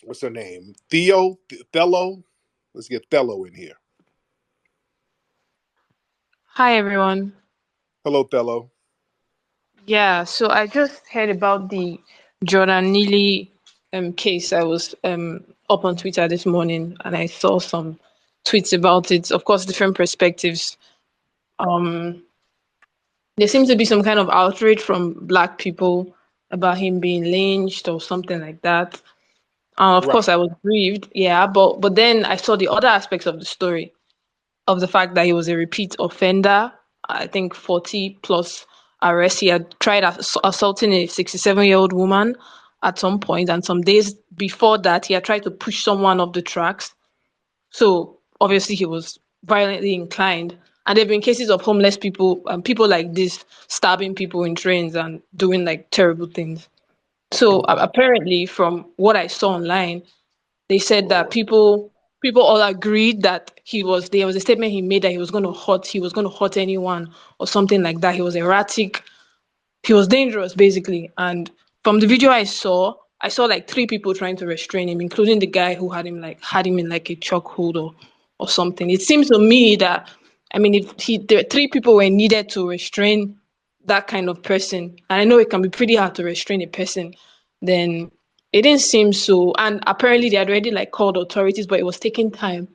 what's her name? Thello. Let's get Thello in here. Hi everyone. Hello, Thello. Yeah, so I just heard about the Jordan Neely case. I was up on Twitter this morning and I saw some tweets about it. Of course, different perspectives. Um, there seems to be some kind of outrage from black people about him being lynched or something like that. Of course, Right. I was grieved, yeah, but then I saw the other aspects of the story, of the fact that he was a repeat offender. I think 40 plus arrests. He had tried assaulting a 67-year-old woman at some point, and some days before that, he had tried to push someone off the tracks. So obviously, he was violently inclined. And there have been cases of homeless people and people like this stabbing people in trains and doing like terrible things. So apparently, from what I saw online, they said that people all agreed that there was a statement he made that he was gonna hurt anyone or something like that. He was erratic, he was dangerous basically. And from the video I saw like three people trying to restrain him, including the guy who had him in like a chokehold or something. It seems to me that I mean if he there three people were needed to restrain that kind of person, and I know it can be pretty hard to restrain a person, then it didn't seem so. And apparently they had already like called authorities, but it was taking time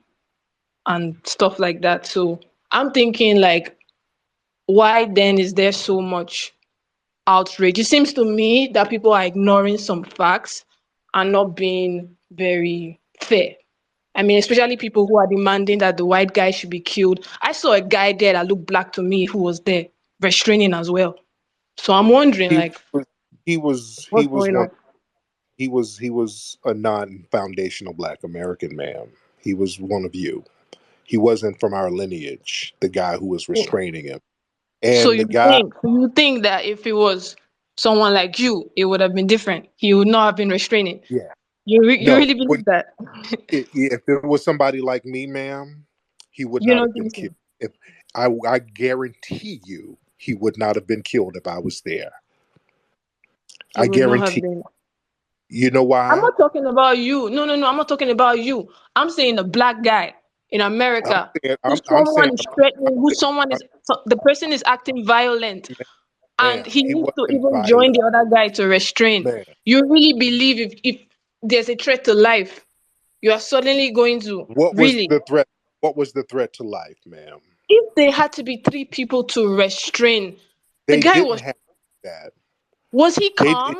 and stuff like that. So I'm thinking like, why then is there so much outrage? It seems to me that people are ignoring some facts and not being very fair. I mean, especially people who are demanding that the white guy should be killed. I saw a guy there that looked black to me who was there restraining as well. So I'm wondering, He like, was he what's was going one on? he was a non-foundational black American man. He was one of you. He wasn't from our lineage, the guy who was restraining him. So And the guy, you think that if it was someone like you, it would have been different. He would not have been restraining. yeah. You No, really believe that? if it was somebody like me, ma'am, he would You not don't have been think killed. so? If I guarantee you, he would not have been killed if I was there. He I would not have guarantee. been. You know I'm why? not talking about you. No, no, no. I'm not talking about you. I'm saying a black guy in I'm America saying, who I'm someone saying, is I'm threatening, who saying, someone is the person is acting violent, and ma'am, he he needs to wasn't even join violent, the other guy to restrain. man. You really believe if there's a threat to life, you are suddenly going to What was really. the threat? What was the threat to life, ma'am? If there had to be three people to restrain, the They guy didn't have that. was he They, calm?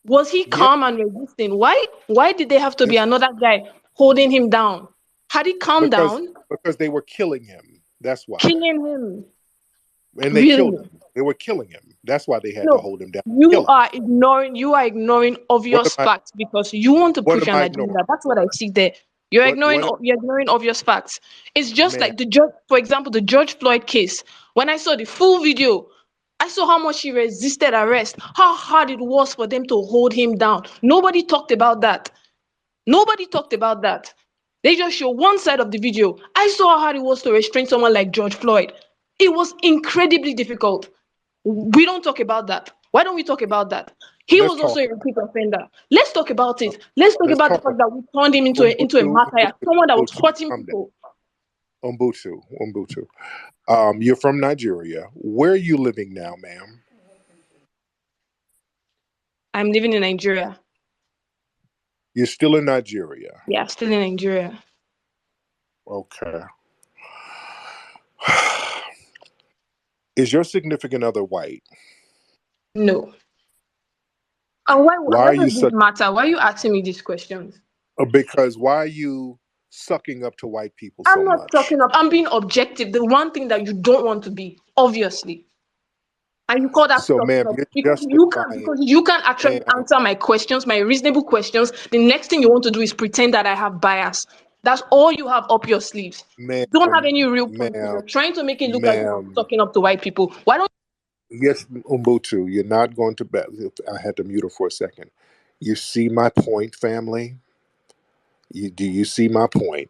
Was he yeah, calm and resisting? Why did there have to be it's another guy holding him down? Had he calmed because down, they were killing him. That's why. killing him? And they killed Really? him. They were killing him. That's why they had to No. hold him down, kill him. You are ignoring What am obvious I? facts because you want to What push am an I ignoring? agenda. That's what I see there. What, You're ignoring obvious facts. It's just man? like the judge, for example, the George Floyd case. When I saw the full video, I saw how much he resisted arrest, how hard it was for them to hold him down. Nobody talked about that. Nobody talked about that. They just show one side of the video. I saw how hard it was to restrain someone like George Floyd. It was incredibly difficult. We don't talk about that. Why don't we talk about that? He Let's was also talk. a repeat offender. Let's talk about it. Let's talk Let's about the talk fact about that we turned him into a Umbutu. martyr, someone that was Umbutu. hurting Calm down. people. Umbutu. You're from Nigeria. Where are you living now, ma'am? I'm living in Nigeria. You're still in Nigeria. Yeah, still in Nigeria. Okay. Is your significant other white? No. And Why why are you does this such? matter? Why are you asking me these questions? Because why are you sucking up to white people I'm so not much? talking up. I'm being objective. The one thing that you don't want to be, obviously. And you call that So, ma'am, sucking up you're justifying, because you can't actually ma'am, answer my questions, my reasonable questions. The next thing you want to do is pretend that I have bias. That's all you have up your sleeves. ma'am, You don't have any real points. ma'am, You're trying to make it look as if I'm ma'am. sucking up to white people. Why don't Yes, Umbutu, you're not going to bet. I had to mute her for a second. You see my point, family? Do you see my point?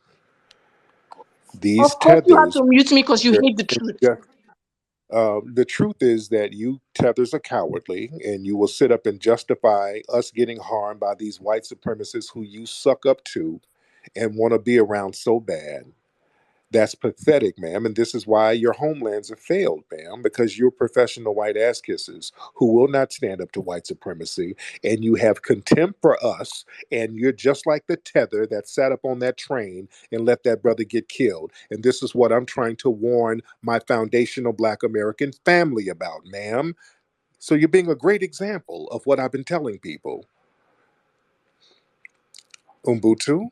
These Of course you have tethers, to mute me because you they're hate the truth. The truth is that you tethers are cowardly, and you will sit up and justify us getting harmed by these white supremacists who you suck up to and want to be around so bad. That's pathetic, ma'am. And this is why your homelands have failed, ma'am, because you're professional white ass kissers who will not stand up to white supremacy. And you have contempt for us. And you're just like the tether that sat up on that train and let that brother get killed. And this is what I'm trying to warn my foundational black American family about, ma'am. So you're being a great example of what I've been telling people. Umbutu,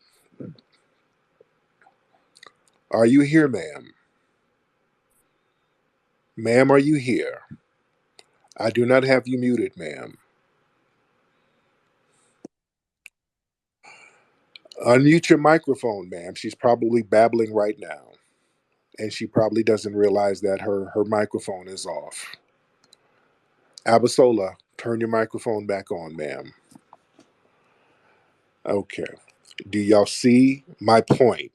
are you here, ma'am? Ma'am, are you here? I do not have you muted, ma'am. Unmute your microphone, ma'am. She's probably babbling right now, and she probably doesn't realize that her microphone is off. Abasola, turn your microphone back on, ma'am. Okay. Do y'all see my point?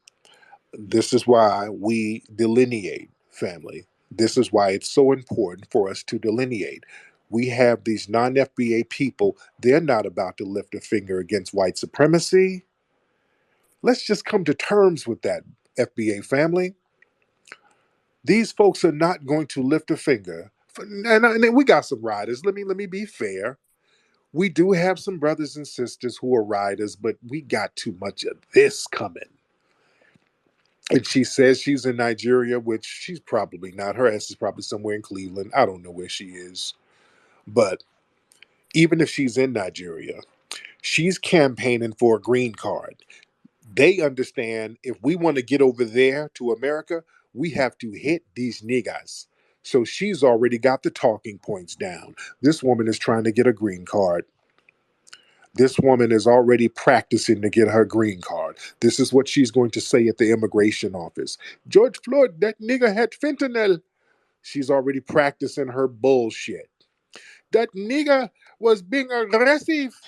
This is why we delineate, family. This is why it's so important for us to delineate. We have these non FBA people, they're not about to lift a finger against white supremacy. Let's just come to terms with that, FBA family. These folks are not going to lift a finger. And we got some riders. Let me be fair. We do have some brothers and sisters who are riders, but we got too much of this coming. And she says she's in Nigeria, which she's probably not. Her ass is probably somewhere in Cleveland. I don't know where she is. But even if she's in Nigeria, she's campaigning for a green card. They understand if we want to get over there to America, we have to hit these niggas. So she's already got the talking points down. This woman is trying to get a green card. This woman is already practicing to get her green card. This is what she's going to say at the immigration office. George Floyd, that nigga had fentanyl. She's already practicing her bullshit. That nigga was being aggressive.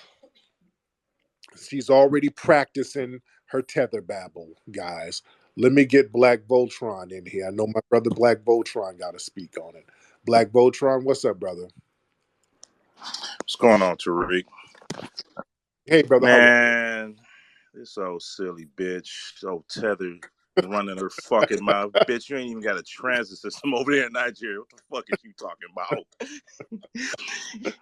She's already practicing her tether babble, guys. Let me get Black Voltron in here. I know my brother Black Voltron got to speak on it. Black Voltron, what's up, brother? What's going on, Tariq? Hey, brother, how are Man, this old silly bitch, old tether running her fucking mouth. Bitch, you ain't even got a transit system over there in Nigeria. What the fuck is you talking about?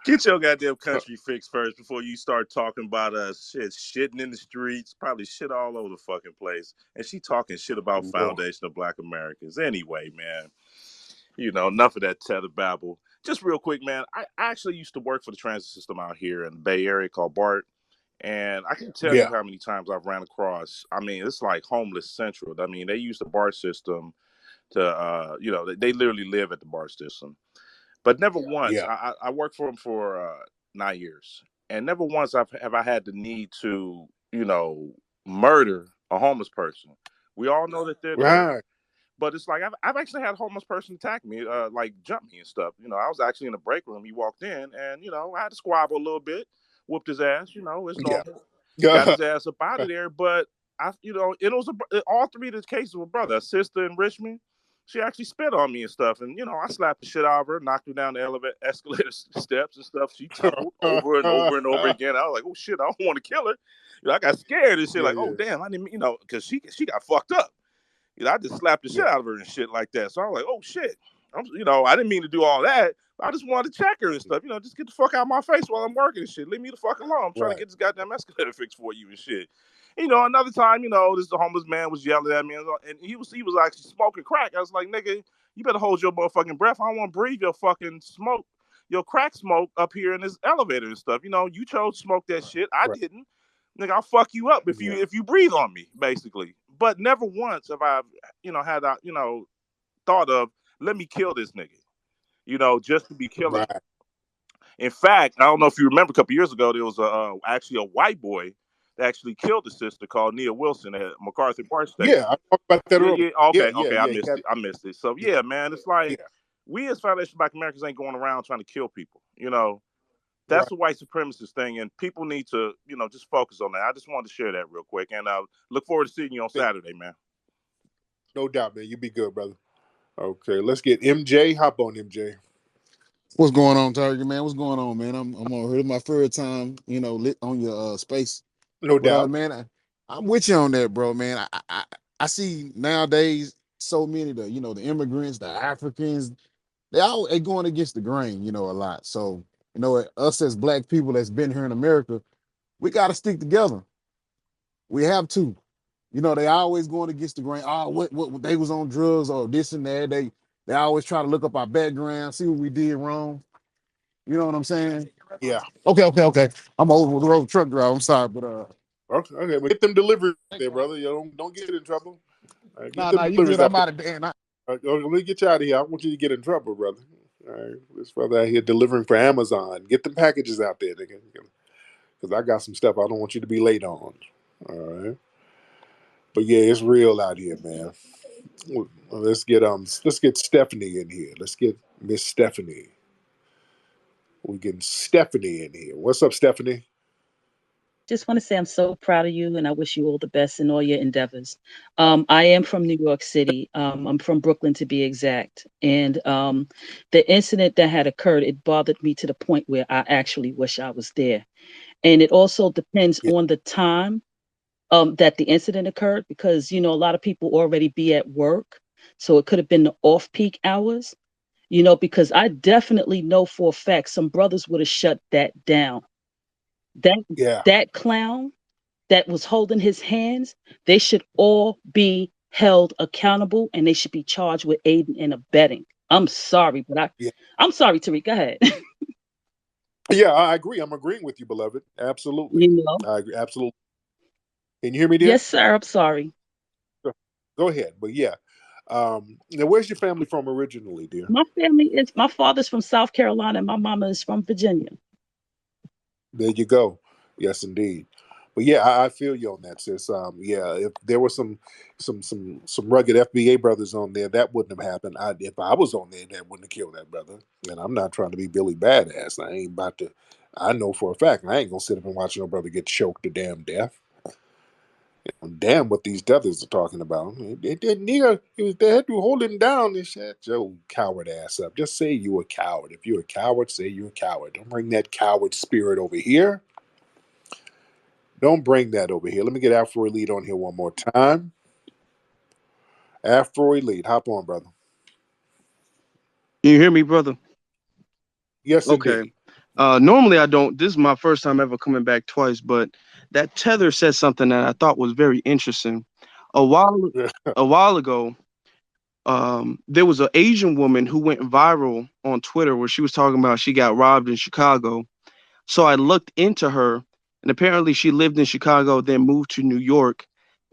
Get your goddamn you? country fixed first before you start talking about shitting in the streets, probably shit all over the fucking place. And she talking shit about Lord. foundation of black Americans. Anyway, man, enough of that tether babble. Just real quick, man, I actually used to work for the transit system out here in the Bay Area called BART. And I can tell you Yeah, how many times I've ran across. I mean, it's like homeless central. I mean, they use the BART system to, they literally live at the BART system. But never once, yeah. I worked for them for 9 years, and never once have I had the need to, murder a homeless person. We all know that they're there, Right. but it's like I've actually had a homeless person attack me, like jump me and stuff. I was actually in the break room. He walked in, and I had to squabble a little bit, whooped his ass. It's Yeah. normal. Got Yeah. his ass up out of there, but it was all three of the cases were brother, a sister in Richmond. She actually spit on me and stuff, and I slapped the shit out of her, knocked her down the elevator, escalator steps and stuff. She tumbled over and over and over again. I was like, oh shit, I don't want to kill her. I got scared and shit, Yeah, like, oh yeah, damn, I didn't, because she got fucked up. I just slapped the shit yeah. out of her and shit like that. So I was like, oh shit. I didn't mean to do all that. I just wanted to check her and stuff. Just get the fuck out of my face while I'm working and shit. Leave me the fuck alone. I'm trying to Right, get this goddamn escalator fixed for you and shit. Another time, this homeless man was yelling at me, and he was actually smoking crack. I was like, nigga, you better hold your motherfucking breath. I don't want to breathe your fucking smoke, your crack smoke up here in this elevator and stuff. You chose to smoke that shit. I right. didn't. Nigga, I'll fuck you up if you Yeah, if you breathe on me, basically. But never once have I, had I, thought of let me kill this nigga, just to be killing him. right. In fact, I don't know if you remember a couple years ago, there was actually a white boy that actually killed a sister called Nia Wilson at MacArthur Bar Yeah, Station. I talked about that Yeah, earlier. yeah, Yeah, okay, yeah, I yeah. He missed had, it. I missed it. So yeah, yeah, man, it's like yeah. we as Foundation Black Americans ain't going around trying to kill people. That's Right. a white supremacist thing, and people need to, just focus on that. I just wanted to share that real quick, and look forward to seeing you on Saturday, man. No doubt, man. You be good, brother. Okay, let's get MJ. Hop on, MJ. What's going on, Target man? What's going on, man? I'm on here. My first time, lit on your space. No But doubt. man, I'm with you on that, bro, man. I see nowadays so many the immigrants, the Africans, they going against the grain, a lot. So, us as black people that's been here in America, we gotta stick together. We have to. They always going against the grain. Oh, what they was on drugs or this and that. They always try to look up our background, see what we did wrong. You know what I'm saying? Yeah. Okay. I'm over the road truck driver. I'm sorry, but Okay, but get them deliveries out there, brother. You don't get in trouble. Get them nah, you deliveries good. out I'm there. out of there. Let me get you out of here. I want you to get in trouble, brother. All right, this brother out here delivering for Amazon. Get them packages out there, nigga. Because I got some stuff I don't want you to be late on. All right, but yeah, it's real out here, man. Well, let's get Stephanie in here. Let's get Miss Stephanie. We're getting Stephanie in here. What's up, Stephanie? Just want to say I'm so proud of you and I wish you all the best in all your endeavors. I am from New York City. I'm from Brooklyn to be exact. And the incident that had occurred, it bothered me to the point where I actually wish I was there. And it also depends Yeah, on the time that the incident occurred because, a lot of people already be at work. So it could have been the off peak hours, because I definitely know for a fact some brothers would have shut that down. That yeah, that clown that was holding his hands, they should all be held accountable and they should be charged with aiding and abetting. I'm sorry, but yeah, I'm sorry, Tariq. Go ahead. yeah. I agree. I'm agreeing with you, beloved. Absolutely. you know. I agree. Absolutely. Can you hear me, dear? Yes, sir. I'm sorry. Go ahead. But yeah. Now, where's your family from originally, dear? My father's from South Carolina and my mama is from Virginia. There you go. Yes, indeed. But yeah, I feel you on that, sis. Yeah, if there were some rugged FBA brothers on there, that wouldn't have happened. If I was on there, that wouldn't have killed that brother. And I'm not trying to be Billy Badass. I ain't about to. I know for a fact I ain't gonna sit up and watch no brother get choked to damn death. Damn, what these others are talking about. Nigga, they had to hold him down and shut your coward ass up. Just say you a coward. If you're a coward, say you're a coward. Don't bring that coward spirit over here. Don't bring that over here. Let me get Afro Elite on here one more time. Afro Elite, hop on, brother. Can you hear me, brother? Yes, Okay. indeed. Normally I don't. This is my first time ever coming back twice, but that tether said something that I thought was very interesting. A while a while ago, there was an Asian woman who went viral on Twitter where she was talking about she got robbed in Chicago. So I looked into her, and apparently she lived in Chicago, then moved to New York,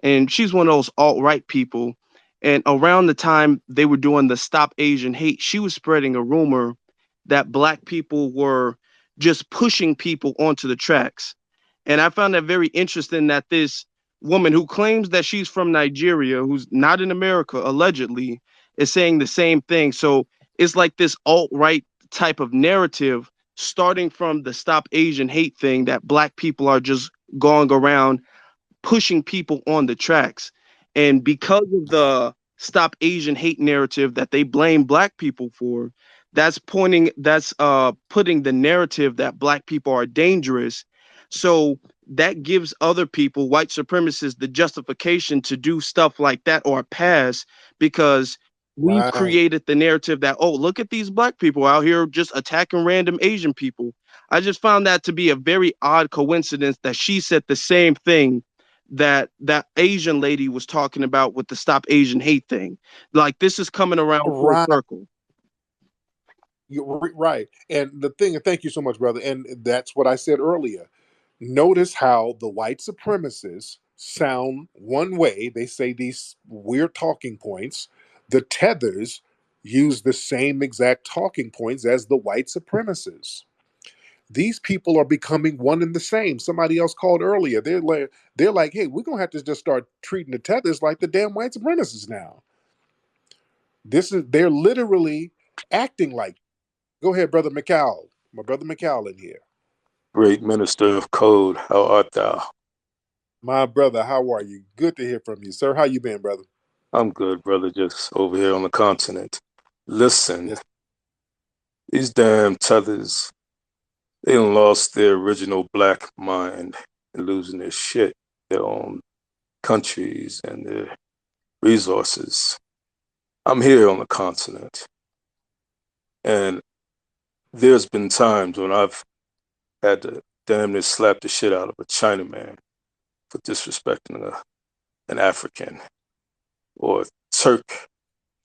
and she's one of those alt-right people. And around the time they were doing the Stop Asian Hate, she was spreading a rumor that black people were just pushing people onto the tracks. And I found that very interesting that this woman who claims that she's from Nigeria, who's not in America, allegedly, is saying the same thing. So it's like this alt-right type of narrative starting from the Stop Asian Hate thing that black people are just going around pushing people on the tracks. And because of the Stop Asian Hate narrative that they blame black people for, that's putting the narrative that black people are dangerous. So that gives other people, white supremacists, the justification to do stuff like that or pass because we've Right. created the narrative that, oh, look at these black people out here just attacking random Asian people. I just found that to be a very odd coincidence that she said the same thing that that Asian lady was talking about with the Stop Asian Hate thing. Like this is coming around full Right. circle. You're right. And the thing, and thank you so much, brother. And that's what I said earlier. Notice how the white supremacists sound one way. They say these weird talking points. The tethers use the same exact talking points as the white supremacists. These people are becoming one and the same. Somebody else called earlier. They're like, hey, we're gonna have to just start treating the tethers like the damn white supremacists now. They're literally acting like. Go ahead, brother McCall. My brother McCall in here. Great minister of code, how art thou? My brother, how are you? Good to hear from you, sir. How you been, brother? I'm good, brother. Just over here on the continent. Listen, Yes. these damn tethers, they done lost their original black mind and losing their shit, their own countries and their resources. I'm here on the continent, and there's been times when I've had to damn near slap the shit out of a Chinaman for disrespecting an African, or a Turk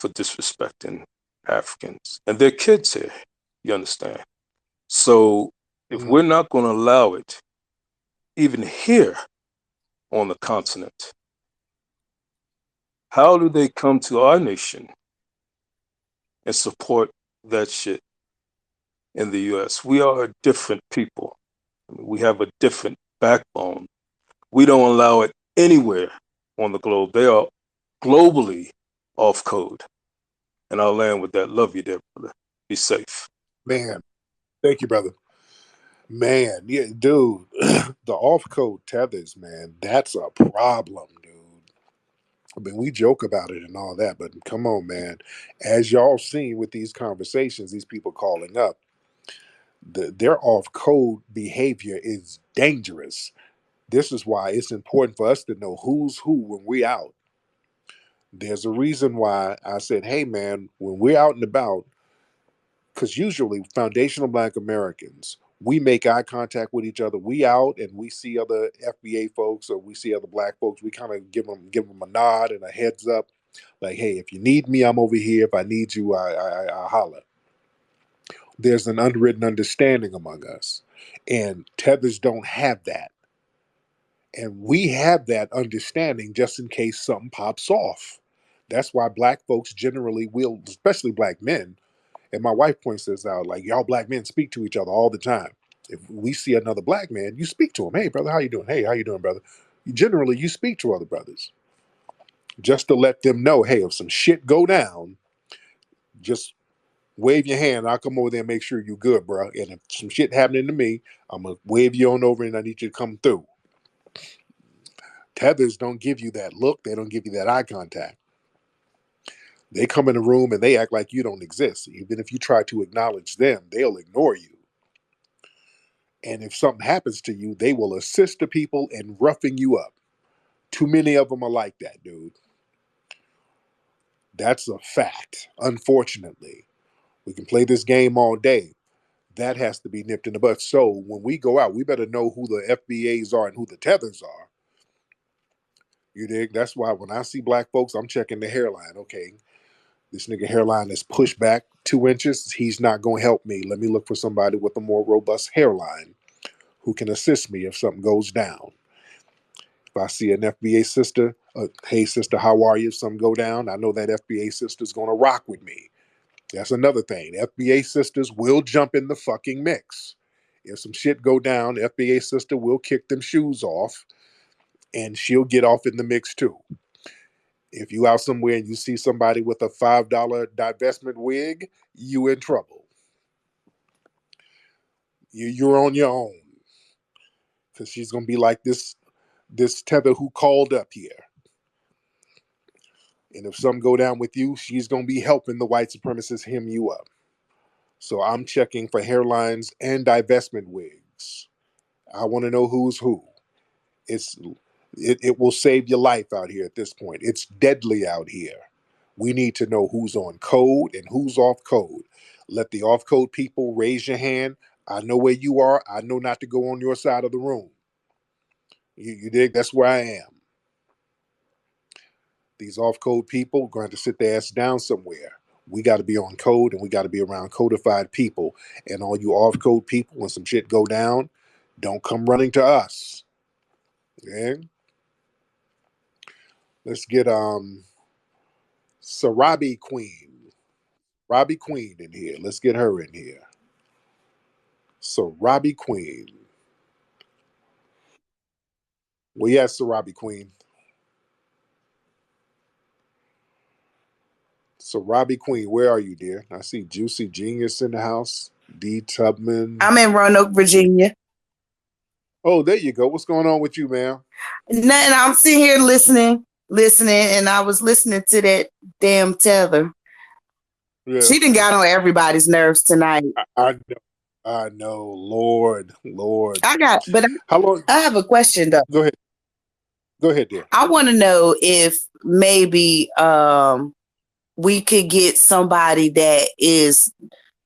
for disrespecting Africans and their kids here. You understand? So if Mm. we're not going to allow it, even here on the continent, how do they come to our nation and support that shit in the US? We are a different people. I mean, we have a different backbone. We don't allow it anywhere on the globe. They are globally off code. And I'll land with that. Love you there, brother. Be safe. Man, thank you, brother. Man, yeah, dude, the off-code tethers, man, that's a problem, dude. I mean, we joke about it and all that, but come on, man. As y'all seen with these conversations, these people calling up, their off-code behavior is dangerous. This is why it's important for us to know who's who when we out. There's a reason why I said, hey, man, when we're out and about, because usually foundational Black Americans, we make eye contact with each other. We out and we see other FBA folks or we see other Black folks. We kind of give them a nod and a heads up, like, hey, if you need me, I'm over here. If I need you, I holler. There's an unwritten understanding among us, and tethers don't have that. And we have that understanding just in case something pops off. That's why Black folks generally will, especially Black men, and my wife points this out, like y'all Black men speak to each other all the time. If we see another Black man, you speak to him. Hey, brother, how you doing? Hey, how you doing, brother? Generally, you speak to other brothers just to let them know, hey, if some shit go down, just wave your hand. I'll come over there and make sure you're good, bro. And if some shit happening to me, I'm gonna wave you on over and I need you to come through. Tethers don't give you that look. They don't give you that eye contact. They come in the room and they act like you don't exist. Even if you try to acknowledge them, they'll ignore you. And if something happens to you, they will assist the people in roughing you up. Too many of them are like that, dude. That's a fact. Unfortunately, we can play this game all day. That has to be nipped in the bud. So when we go out, we better know who the FBAs are and who the tethers are. You dig? That's why when I see Black folks, I'm checking the hairline. Okay, this nigga hairline is pushed back 2 inches. He's not going to help me. Let me look for somebody with a more robust hairline who can assist me if something goes down. If I see an FBA sister, hey sister, how are you? If something go down, I know that FBA sister's gonna rock with me. That's another thing. FBA sisters will jump in the fucking mix. If some shit go down, FBA sister will kick them shoes off and she'll get off in the mix too. If you out somewhere and you see somebody with a $5 divestment wig, you in trouble. You're on your own. Because she's gonna be like this tether who called up here. And if something go down with you, she's gonna be helping the white supremacists hem you up. So I'm checking for hairlines and divestment wigs. I want to know who's who. It's it will save your life out here at this point. It's deadly out here. We need to know who's on code and who's off code. Let the off code people raise your hand. I know where you are. I know not to go on your side of the room. You dig? That's where I am. These off code people are going to sit their ass down somewhere. We got to be on code and we got to be around codified people. And all you off code people, when some shit go down, don't come running to us. Okay? Let's get Sarabi Queen. Robbie Queen in here. Let's get her in here. So Robbie Queen. Well, yes, Sarabi Queen. So Robbie Queen, where are you, dear? I see Juicy Genius in the house. D Tubman. I'm in Roanoke, Virginia. Oh, there you go. What's going on with you, ma'am? Nothing. I'm sitting here listening. listening, and I was listening to that damn tether. Yeah, She done got on everybody's nerves tonight. I know. I know. Lord. But How long? I have a question though. Go ahead. Go ahead, dear. I want to know if maybe we could get somebody that is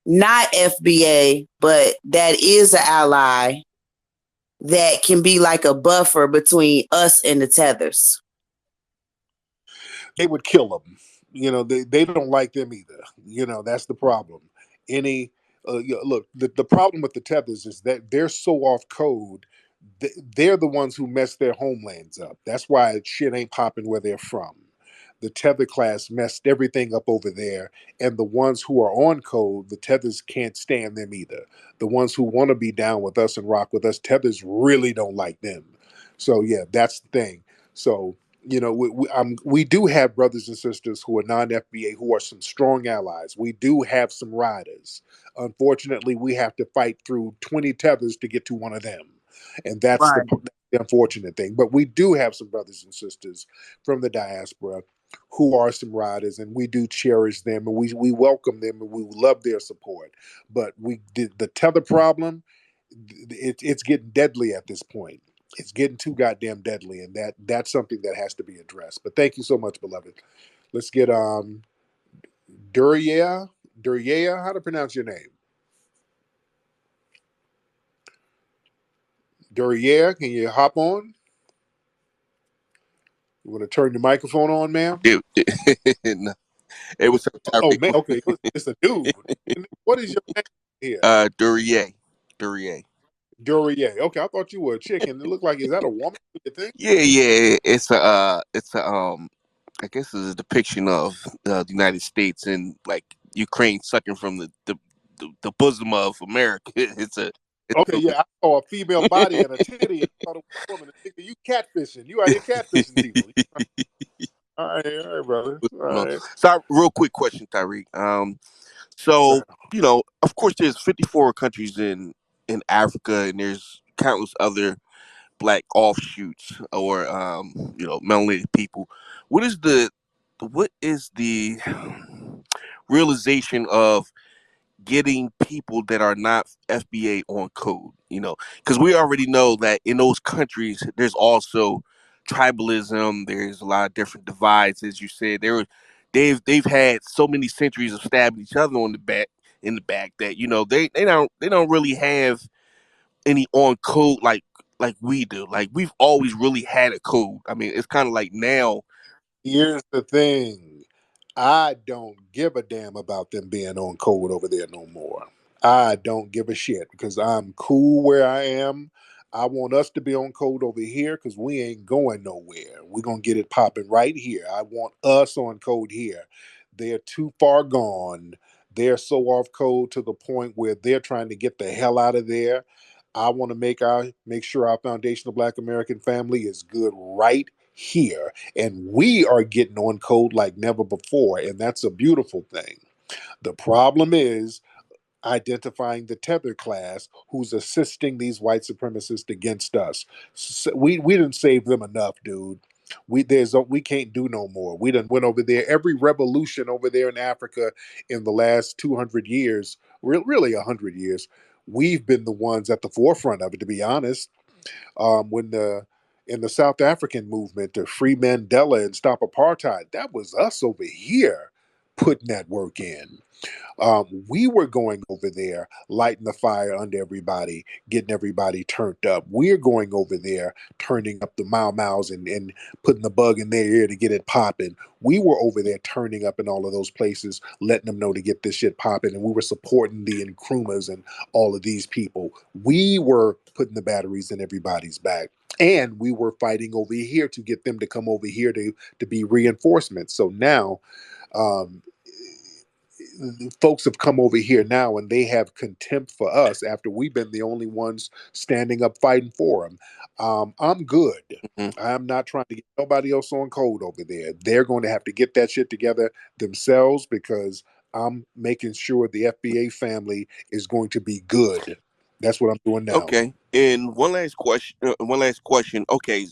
not FBA, but that is an ally that can be like a buffer between us and the tethers. They would kill them. They don't like them either. That's the problem. Any Look, the problem with the tethers is that they're so off code. They're the ones who mess their homelands up. That's why shit ain't popping where they're from. The tether class messed everything up over there, and the ones who are on code, the tethers can't stand them either. The ones who want to be down with us and rock with us, tethers really don't like them. So yeah, that's the thing. So we do have brothers and sisters who are non-FBA who are some strong allies. We do have some riders. Unfortunately, we have to fight through 20 tethers to get to one of them, and that's Right. the unfortunate thing. But we do have some brothers and sisters from the diaspora who are some riders, and we do cherish them, and we welcome them, and we love their support. But we did the tether problem. It's getting deadly at this point. It's getting too goddamn deadly, and that's something that has to be addressed. But thank you so much, beloved. Let's get Duryea. Duryea, how to pronounce your name? Duryea, can you hop on? You want to turn your microphone on, ma'am? No. Hey, what's up, Oh, Tariq? man, okay, it's a dude. What is your name here? Duryea. Duryea. Duryea. Okay, I thought you were a chick, and it looked like, is that a woman? You think? Yeah. It's a I guess it's a depiction of the United States and like Ukraine sucking from the bosom of America. Okay, yeah, I saw a female body and a titty, and I thought it was a woman. And nigga, you catfishing. You out here catfishing people. All right, brother. All No. right. So, real quick question, Tyreek. So of course, there's 54 countries in Africa, and there's countless other black offshoots or melanated people. What is the realization of getting people that are not FBA on code? Because we already know that in those countries there's also tribalism. There's a lot of different divides, as you said. They've had so many centuries of stabbing each other on the back that they don't really have any on code like we do. Like we've always really had a code. I mean, it's kind of like now. Here's the thing. I don't give a damn about them being on code over there no more. I don't give a shit because I'm cool where I am. I want us to be on code over here because we ain't going nowhere. We're going to get it popping right here. I want us on code here. They're too far gone. They're so off code to the point where they're trying to get the hell out of there. I want to make sure our foundational Black American family is good right here, and we are getting on code like never before, and that's a beautiful thing. The problem is identifying the tether class who's assisting these white supremacists against us. We didn't save them enough, dude. We can't do no more. We done went over there. Every revolution over there in Africa in the last 200 years, really 100 years, we've been the ones at the forefront of it, to be honest. When the In the South African movement to free Mandela and stop apartheid, that was us over here putting that work in. We were going over there, lighting the fire under everybody, getting everybody turned up. We're going over there, turning up the mouse and putting the bug in their ear to get it popping. We were over there turning up in all of those places, letting them know to get this shit popping. And we were supporting the Nkrumahs and all of these people. We were putting the batteries in everybody's back. And we were fighting over here to get them to come over here to be reinforcements. So now, um, folks have come over here now and they have contempt for us after we've been the only ones standing up fighting for them. I'm good. Mhm. I'm not trying to get nobody else on code over there. They're going to have to get that shit together themselves because I'm making sure the FBA family is going to be good. That's what I'm doing now. Okay. And one last question. Okay.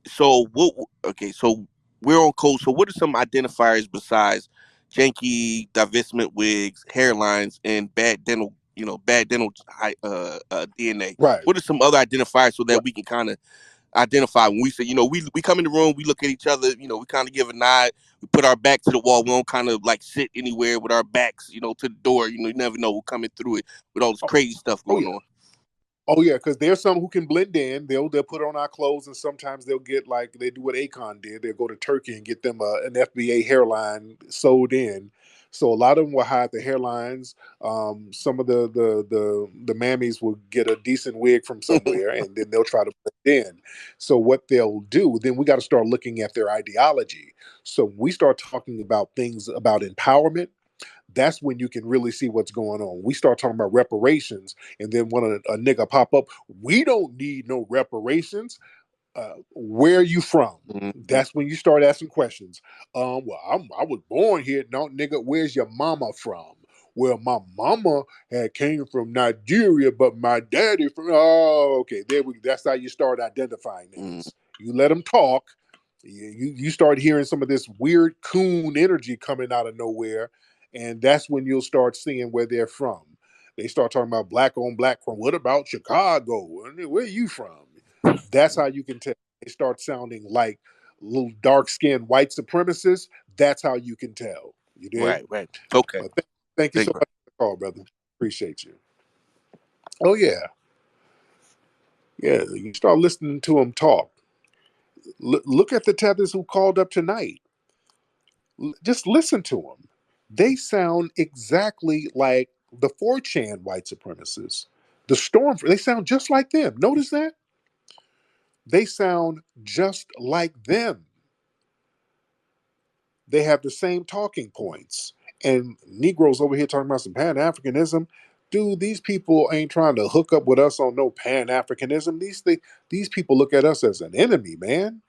So what? Okay. So we're on code. So what are some identifiers besides janky divestment wigs, hairlines, and bad dental, DNA? Right, What are some other identifiers so that right. we can kind of identify when we say, we come in the room, we look at each other, we kind of give a nod, we put our back to the wall, we don't kind of like sit anywhere with our backs, to the door. You never know who's coming through it with all this Oh, crazy stuff oh going yeah. on. Oh yeah, because there's some who can blend in. They'll put on our clothes, and sometimes they'll get like they do what Akon did. They'll go to Turkey and get them an FBA hairline sewed in. So a lot of them will hide the hairlines. Some of the mammies will get a decent wig from somewhere, and then they'll try to blend in. So what they'll do, then we got to start looking at their ideology. So when we start talking about things about empowerment, that's when you can really see what's going on. We start talking about reparations, and then when a nigga pop up, we don't need no reparations. Where are you from? Mhm. That's when you start asking questions. Well, I was born here. No, nigga, where's your mama from? Well, my mama had came from Nigeria, but my daddy from. Oh, okay. That's how you start identifying Mhm. niggas. You let them talk. You start hearing some of this weird coon energy coming out of nowhere, and that's when you'll start seeing where they're from. They start talking about black on black from. What about Chicago? Where are you from? That's how you can tell. They start sounding like little dark skinned white supremacists. That's how you can tell. You dig? Right. Okay. But thank you Thank so you, bro. much for the call, brother. Appreciate you. Oh yeah, yeah. You start listening to them talk. Look at the tethers who called up tonight. Just listen to them. They sound exactly like the 4chan white supremacists. The storm. They sound just like them. Notice that they sound just like them. They have the same talking points. And Negroes over here talking about some Pan Africanism. Dude, these people ain't trying to hook up with us on no Pan Africanism. These people look at us as an enemy, man.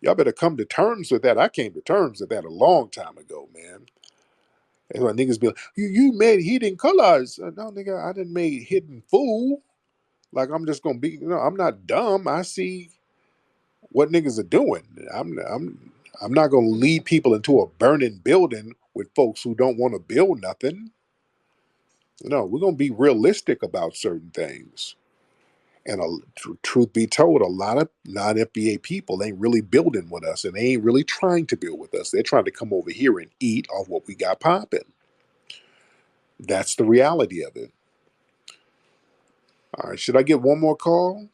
Y'all better come to terms with that. I came to terms with that a long time ago, man. That's why niggas be like, you made hidden colors. No, nigga, I didn't make hidden fool. Like I'm just gonna be, I'm not dumb. I see what niggas are doing. I'm not gonna lead people into a burning building with folks who don't want to build nothing. No, we're gonna be realistic about certain things. And truth be told, a lot of non-FBA people ain't really building with us, and they ain't really trying to build with us. They're trying to come over here and eat off what we got popping. That's the reality of it. All right, should I get one more call?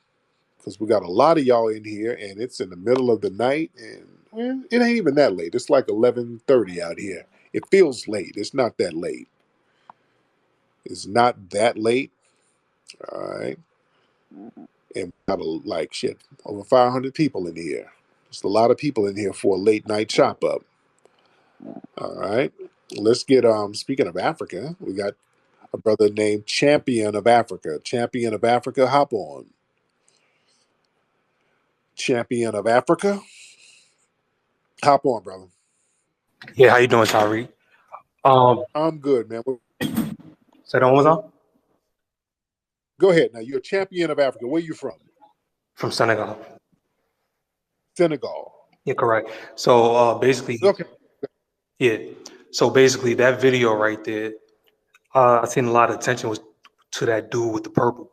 Because we got a lot of y'all in here, and it's in the middle of the night, and well, it ain't even that late. It's like 11:30 out here. It feels late. It's not that late. It's not that late. All right, and we got like shit over 500 people in here. Just a lot of people in here for a late night chop up. All right, let's get Speaking of Africa, we got a brother named Champion of Africa. Champion of Africa, hop on. Champion of Africa, hop on, brother. Yeah, how you doing, Tariq? I'm good, man. Say that one more time. Go ahead now. You're a champion of Africa. Where you from? From Senegal. Senegal. Yeah, correct. So basically, Okay. yeah. So basically, that video right there, I seen a lot of attention was to that dude with the purple.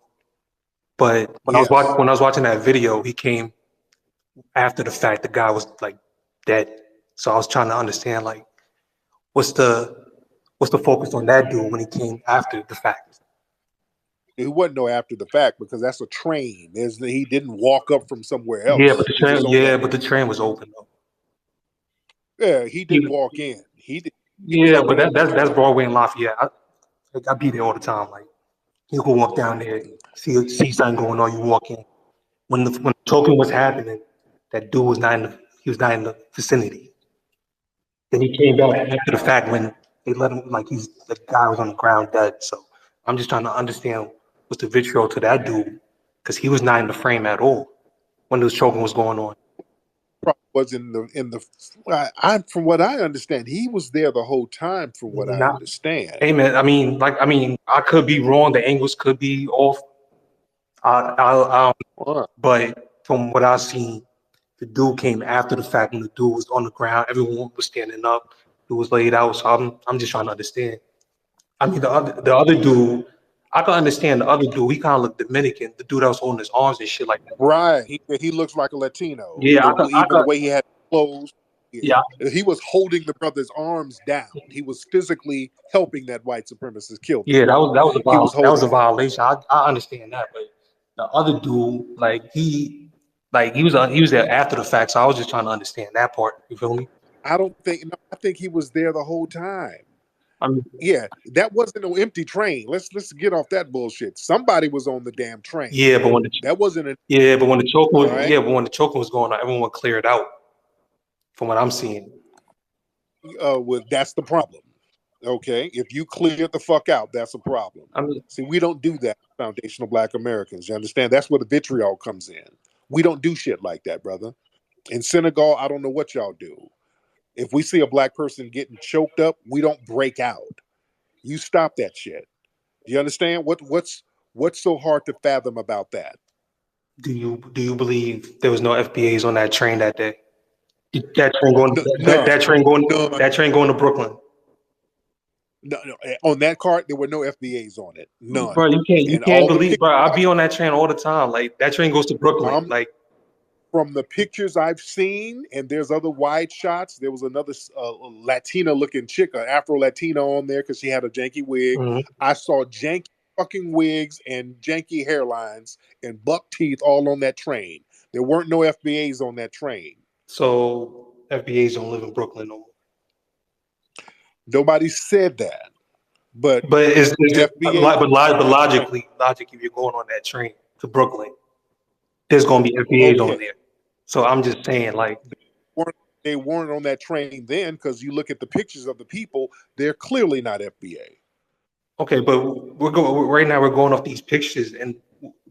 But Yes. when I was watching that video, he came after the fact. The guy was like dead. So I was trying to understand like what's the what's the focus on that dude when he came after the fact. It wasn't no after the fact because that's a train. He didn't walk up from somewhere Yeah, else. He was on that. but the train was open though. Yeah, he didn't He, walk in. He was yeah, but underneath the that's train. Broadway and Lafayette. I be there all the time. Like you can walk down there, see something going on. You walk in. When the talking was happening, that dude was not in the he was not in the vicinity. Then he came back after the fact when they let him like the guy was on the ground dead. So I'm just trying to understand what's the vitriol to that dude because he was not in the frame at all when the choking was going on. Probably was in the. I from what I understand, he was there the whole time. From what I Not, understand. hey man, I could be wrong. The angles could be off. I Wow. but from what I've seen, The dude came after the fact when the dude was on the ground. Everyone was standing up. It was laid out. So I'm just trying to understand. I mean, the other dude, I can understand the other dude. He kind of looked Dominican. The dude that was holding his arms and shit like that. Right. He looks like a Latino. Yeah, Even the way he had clothes. yeah, He was holding the brother's arms down. He was physically helping that white supremacist kill this yeah. brother. He was That was holding a violation. I understand that, but the other dude, he was there after the fact. So I was just trying to understand that part. You feel me? I think he was there the whole time. I mean, Yeah, that wasn't no empty train. Let's get off that bullshit. Somebody was on the damn train. yeah, but when That wasn't an the choking all was right. when the choking was going on, everyone cleared out. From what I'm seeing. That's the problem. Okay, if you clear the fuck out, that's a problem. I mean, See, we don't do that, foundational Black Americans. You understand? That's where the vitriol comes in. We don't do shit like that, brother. In Senegal, I don't know what y'all do. If we see a black person getting choked up, we don't break out. You stop that shit. Do you understand? What's so hard to fathom about that? do you believe there was no FBAs on that train that day? That train going None. that train going to Brooklyn. No, on that cart, there were no FBAs on it. None. Bro, you And can't all the believe, pictures, bro. I be on that train all the time. Like that train goes to Brooklyn. Like from the pictures I've seen, and there's other wide shots. There was another Latina-looking chick, an Afro-Latina on there because she had a janky wig. mm-hmm. I saw janky fucking wigs and janky hairlines and buck teeth all on that train. There weren't no FBAs on that train. So FBAs don't live in Brooklyn no more. Nobody said that, but But FBA. logically, if you're going on that train to Brooklyn, there's gonna be FBAs on Okay, there. So I'm just saying, like, they weren't on that train then because you look at the pictures of the people, they're clearly not FBA. okay, but right now. We're going off these pictures, and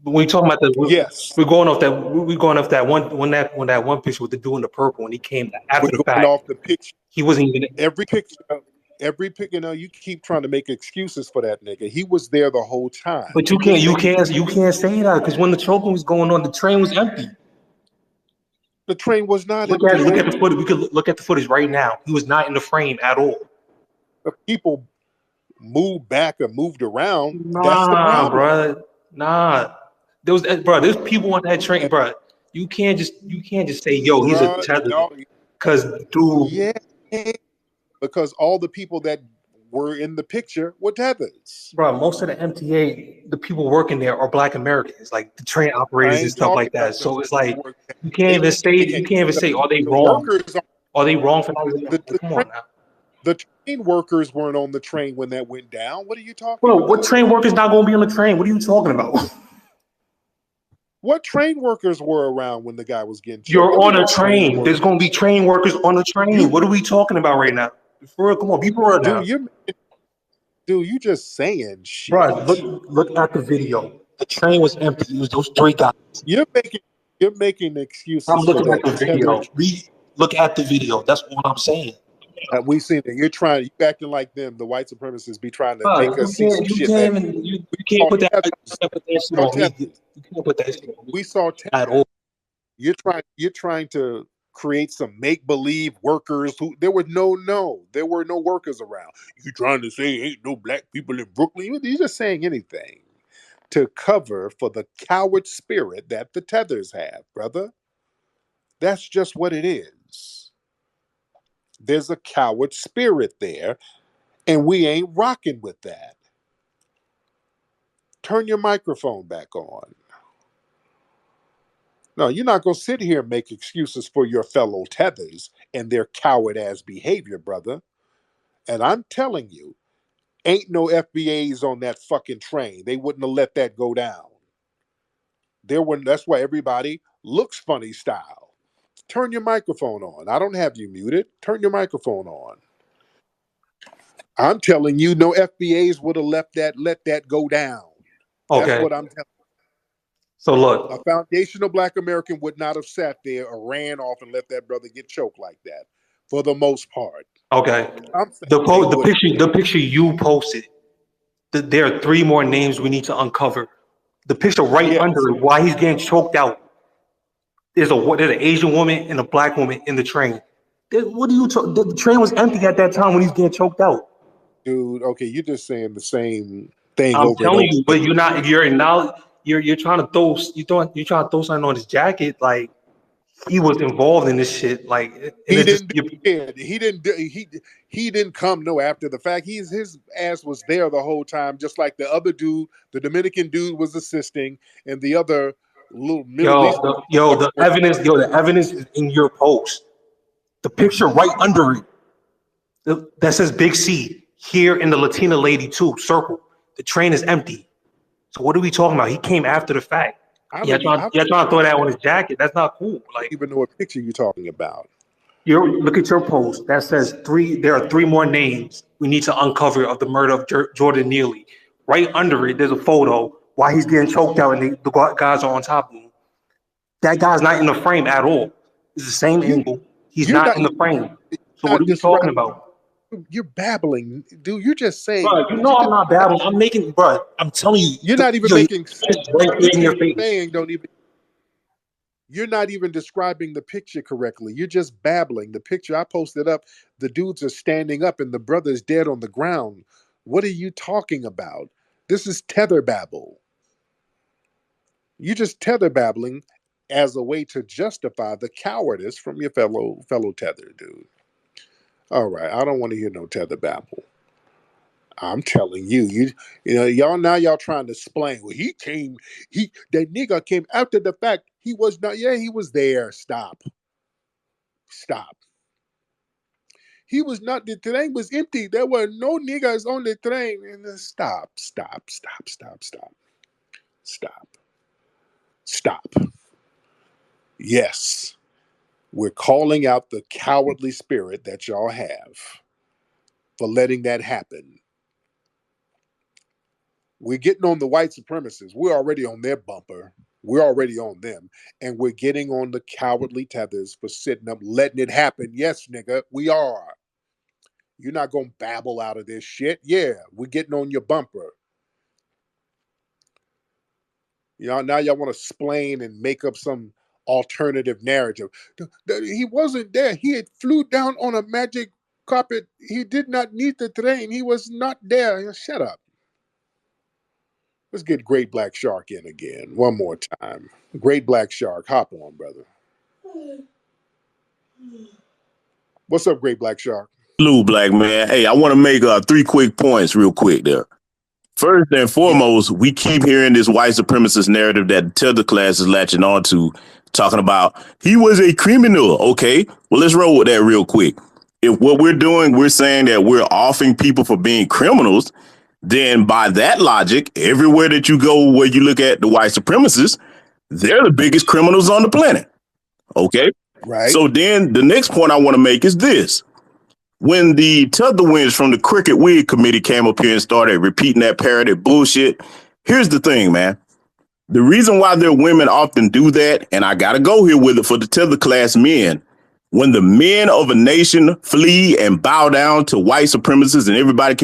when we talking about Yes, we're going off that one when that one picture with the dude in the purple, when he came we're after the going fact, off the picture. he wasn't even. Every picture, you know, you keep trying to make excuses for that nigga. He was there the whole time. But you can't say that because when the choking was going on, the train was empty. The train was not empty. Look at the footage. We could look at the footage right now. He was not in the frame at all. The people moved back or moved around. That's the Nah, problem. bro. Nah. There's people on that train, bro. You can't just say, yo, he's a tether. Because dude, yeah, because all the people that were in the picture were tethers. bro, most of the MTA, the people working there are Black Americans, like the train I operators and ain't stuff like talking that. about So them. it's like you can't even say, are they the wrong? workers. Are they wrong for not? Come on now. The train workers weren't on the train when that went down. What are you talking Bro, about? what train workers not gonna be on the train? What are you talking about? What train workers were around when the guy was getting choked? You're on a train. There's gonna be train workers on the train. What are we talking about right now? For real, come on, be real now. Dude, you just saying shit. Bro, look at the video. The train was empty. It was those three guys. You're making excuses. I'm looking for at the video. Look at the video. That's what I'm saying. We seen that you acting like them. The white supremacists be trying to make us see some shit. You can't put that shit on me. You can't put that shit on me. We saw at all. You're trying to create some make believe workers who there were no workers around. You trying to say ain't no black people in Brooklyn? You're just saying anything to cover for the coward spirit that the tethers have, brother. That's just what it is. There's a coward spirit there, and we ain't rocking with that. Turn your microphone back on. No, you're not going to sit here and make excuses for your fellow tethers and their coward ass behavior, brother. And I'm telling you, ain't no FBAs on that fucking train. They wouldn't have let that go down. That's why everybody looks funny style. Turn your microphone on. I don't have you muted. Turn your microphone on. I'm telling you, no FBAs would have let that go down. Okay. That's what I'm telling you. So look, a foundational Black American would not have sat there or ran off and let that brother get choked like that, for the most part. Okay. The picture you posted. There are 3 more names we need to uncover. The picture right under it, why he's getting choked out. there's an Asian woman and a black woman in the train. What do you talk? The train was empty at that time when he's getting choked out. Dude, okay, you're just saying the same thing I'm over and telling over you, again. but you're not. You're now. You're trying to throw. You're trying to throw something on his jacket. Like he was involved in this shit. Like, and He it's just didn't do it. He didn't come no after the fact. His ass was there the whole time, just like the other dude, the Dominican dude was assisting, and the other little Middle East the evidence. The evidence is in your post. The picture right under it that says Big C here in the Latina lady too circle. The train is empty. So what are we talking about? He came after the fact. I Yeah, don't trying to throw that on his jacket. That's not cool. Like even know what picture you're talking about. look at your post that says three. There are three more names we need to uncover of the murder of Jordan Neely. Right under it, there's a photo while he's getting choked out and the guys are on top of him. That guy's not in the frame at all. It's the same You angle. He's you're not not in the frame. So what not are we talking describing. about? You're babbling, dude. You're just saying. Bro, you know I'm not babbling. I'm making, bro. I'm telling you, You're not even yo, making sense. it's The right there in picture your you're face. saying don't even. You're not even describing the picture correctly. You're just babbling. The picture I posted up, the dudes are standing up and the brother's dead on the ground. What are you talking about? This is tether babble. You just tether babbling as a way to justify the cowardice from your fellow tether dude. All right, I don't want to hear no tether babble. I'm telling you, you know, y'all trying to explain. Well, that nigga came after the fact. He was not. Yeah, he was there. Stop. He was not. The train was empty. There were no niggas on the train. And then stop. Yes, we're calling out the cowardly spirit that y'all have for letting that happen. We're getting on the white supremacists. We're already on their bumper. We're already on them. And we're getting on the cowardly tethers for sitting up, letting it happen. Yes, nigga, we are. You're not going to babble out of this shit. Yeah, we're getting on your bumper. You know, now y'all want to explain and make up some alternative narrative. He wasn't there. He had flew down on a magic carpet. He did not need the train. He was not there. Shut up. Let's get Great Black Shark in again one more time. Great Black Shark, hop on, brother. What's up, Great Black Shark? Blue Black man. Hey, I want to make three quick points real quick there. First and Yeah. foremost, we keep hearing this white supremacist narrative that the tether class is latching on to, talking about he was a criminal. Okay, well, let's roll with that real quick. If what we're doing, we're saying that we're offing people for being criminals, then by that logic, everywhere that you go where you look at the white supremacists, they're the biggest criminals on the planet. Okay, Right? so then the next point I want to make is this. When the Tetherwinds from the Cricket Wig Committee came up here and started repeating that parroted bullshit, here's the thing, man. The reason why their women often do that, and I gotta go here with it for the Tether class men, when the men of a nation flee and bow down to white supremacists and everybody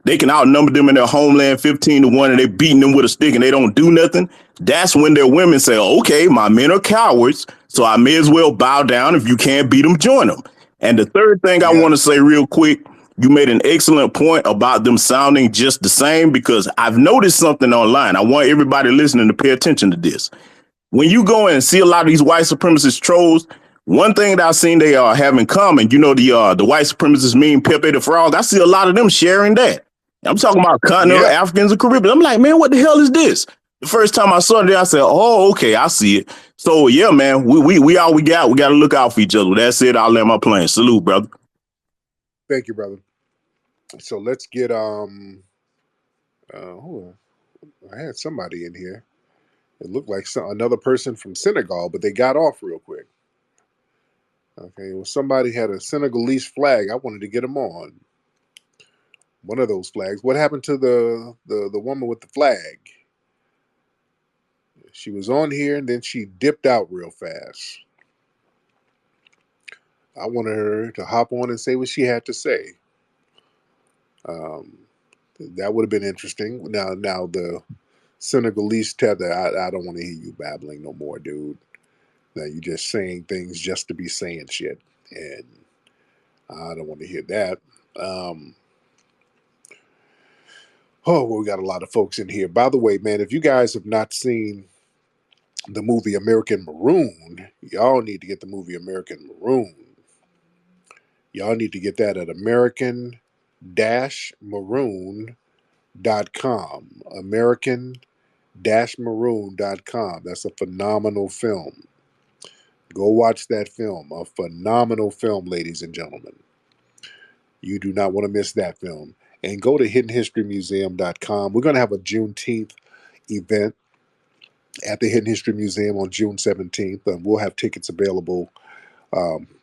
they can outnumber them in their homeland 15-1 and they beating them with a stick and they don't do nothing. That's when their women say, okay, my men are cowards, so I may as well bow down. If you can't beat them, join them. And the third thing I Yeah. want to say real quick, you made an excellent point about them sounding just the same because I've noticed something online. I want everybody listening to pay attention to this. When you go and see a lot of these white supremacist trolls, one thing that I've seen they have in common, you know, the white supremacist meme Pepe the Frog, I see a lot of them sharing that. I'm talking about continental Yeah. Africans and Caribbean. I'm like, man, what the hell is this? The first time I saw it, I said, oh, okay, I see it. So yeah, man, we all we got. We got to look out for each other. That's it. I'll land my plane. Salute, brother. Thank you, brother. So let's get hold on. I had somebody in here. It looked like another person from Senegal, but they got off real quick. Okay, well, somebody had a Senegalese flag. I wanted to get them on one of those flags. What happened to the woman with the flag? She was on here and then she dipped out real fast. I wanted her to hop on and say what she had to say. Um, that would have been interesting. Now the Senegalese tether. I don't want to hear you babbling no more, dude. Now you're just saying things just to be saying shit, and I don't want to hear that. Oh, well, we got a lot of folks in here. By the way, man, if you guys have not seen the movie American Maroon, y'all need to get the movie American Maroon. Y'all need to get that at American-Maroon.com. American-Maroon.com. That's a phenomenal film. Go watch that film. A phenomenal film, ladies and gentlemen. You do not want to miss that film. And go to hiddenhistorymuseum.com. We're going to have a Juneteenth event at the Hidden History Museum on June 17th. We'll have tickets available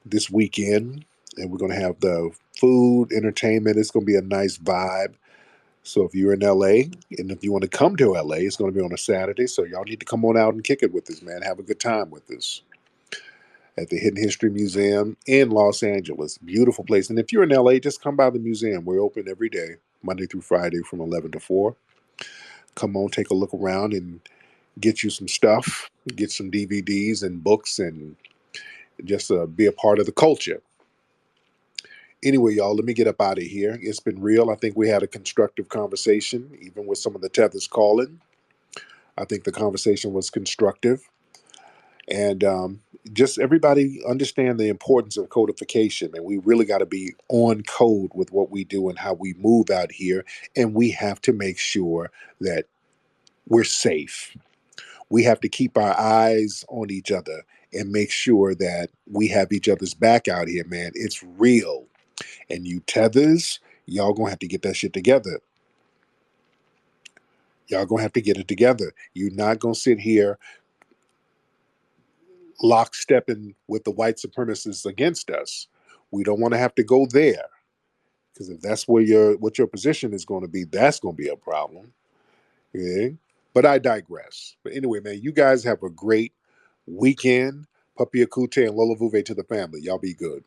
this weekend. And we're going to have the food, entertainment. It's going to be a nice vibe. So if you're in LA and if you want to come to LA, it's going to be on a Saturday. So y'all need to come on out and kick it with us, man. Have a good time with us at the Hidden History Museum in Los Angeles. Beautiful place. And if you're in LA, just come by the museum. We're open every day, Monday through Friday from 11 to 4. Come on, take a look around and get you some stuff, get some DVDs and books, and just be a part of the culture. Anyway, y'all, let me get up out of here. It's been real. I think we had a constructive conversation, even with some of the tethers calling. I think the conversation was constructive. And just everybody understand the importance of codification. And we really got to be on code with what we do and how we move out here. And we have to make sure that we're safe. We have to keep our eyes on each other and make sure that we have each other's back out here, man. It's real. And you tethers, y'all gonna have to get that shit together. Y'all gonna have to get it together. You're not gonna sit here lockstepping with the white supremacists against us. We don't want to have to go there, because if that's where what your position is going to be, that's going to be a problem. Yeah. But I digress. But anyway, man, you guys have a great weekend. Papi Akute and Lola Vuve to the family. Y'all be good.